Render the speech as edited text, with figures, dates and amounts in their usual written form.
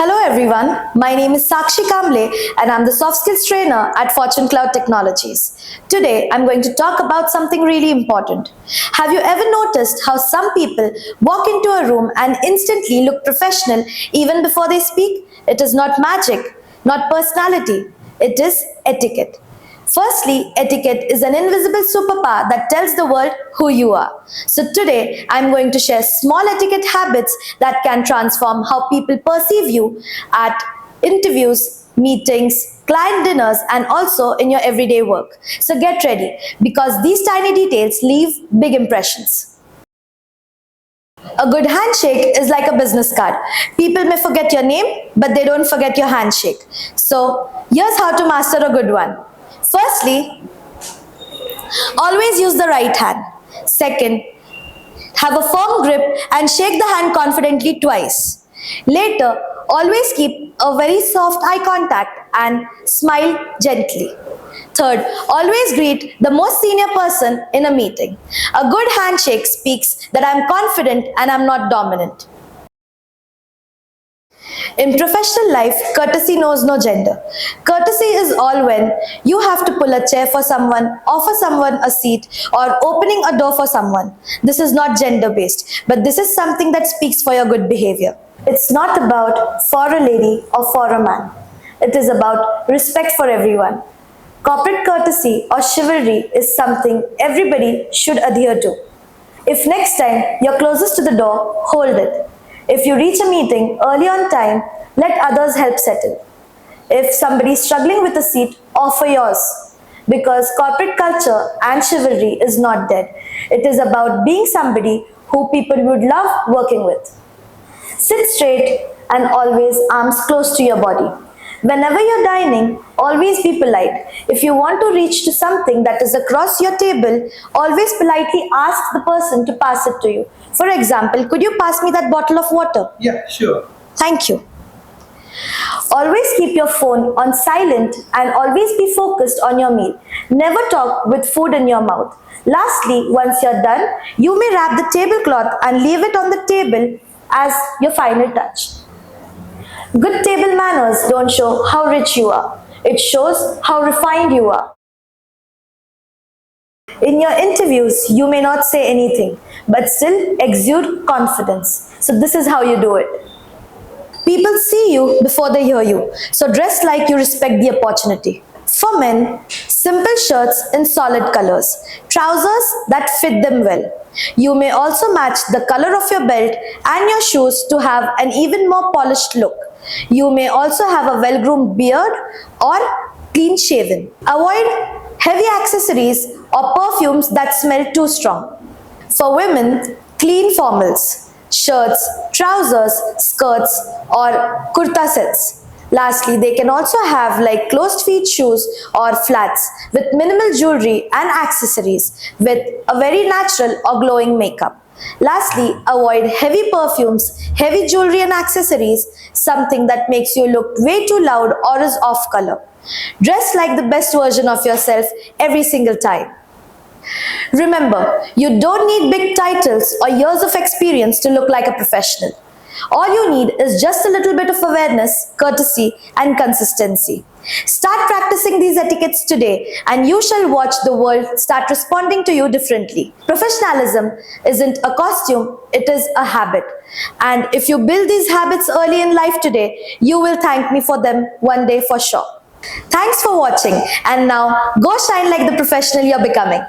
Hello everyone, my name is Sakshi Kamble and I'm the soft skills trainer at Fortune Cloud Technologies. Today I'm going to talk about something really important. Have you ever noticed how some people walk into a room and instantly look professional even before they speak? It is not magic, not personality, it is etiquette. Firstly, etiquette is an invisible superpower that tells the world who you are. So today, I'm going to share small etiquette habits that can transform how people perceive you at interviews, meetings, client dinners, and also in your everyday work. So get ready, because these tiny details leave big impressions. A good handshake is like a business card. People may forget your name, but they don't forget your handshake. So here's how to master a good one. Firstly, always use the right hand. Second, have a firm grip and shake the hand confidently twice. Later, always keep a very soft eye contact and smile gently. Third, always greet the most senior person in a meeting. A good handshake speaks that I'm confident and I'm not dominant. In professional life, courtesy knows no gender. Courtesy is all when you have to pull a chair for someone, offer someone a seat, or opening a door for someone. This is not gender-based, but this is something that speaks for your good behavior. It's not about for a lady or for a man. It is about respect for everyone. Corporate courtesy or chivalry is something everybody should adhere to. If next time you're closest to the door, hold it. If you reach a meeting early on time, let others help settle. If somebody is struggling with a seat, offer yours. Because corporate culture and chivalry is not dead. It is about being somebody who people would love working with. Sit straight and always arms close to your body. Whenever you're dining, always be polite. If you want to reach to something that is across your table, always politely ask the person to pass it to you. For example, could you pass me that bottle of water? Yeah, sure. Thank you. Always keep your phone on silent and always be focused on your meal. Never talk with food in your mouth. Lastly, once you're done, you may wrap the tablecloth and leave it on the table as your final touch. Good table manners don't show how rich you are. It shows how refined you are. In your interviews, you may not say anything, but still exude confidence. So this is how you do it. People see you before they hear you. So dress like you respect the opportunity. For men, simple shirts in solid colors, trousers that fit them well. You may also match the color of your belt and your shoes to have an even more polished look. You may also have a well-groomed beard or clean shaven. Avoid heavy accessories or perfumes that smell too strong. For women, clean formals, shirts, trousers, skirts or kurta sets. Lastly, they can also have like closed feet shoes or flats with minimal jewelry and accessories with a very natural or glowing makeup. Lastly, avoid heavy perfumes, heavy jewelry and accessories, something that makes you look way too loud or is off color. Dress like the best version of yourself every single time. Remember, you don't need big titles or years of experience to look like a professional. All you need is just a little bit of awareness, courtesy, and consistency. Start practicing these etiquettes today, and you shall watch the world start responding to you differently. Professionalism isn't a costume, it is a habit. And if you build these habits early in life today, you will thank me for them one day for sure. Thanks for watching, and now go shine like the professional you're becoming.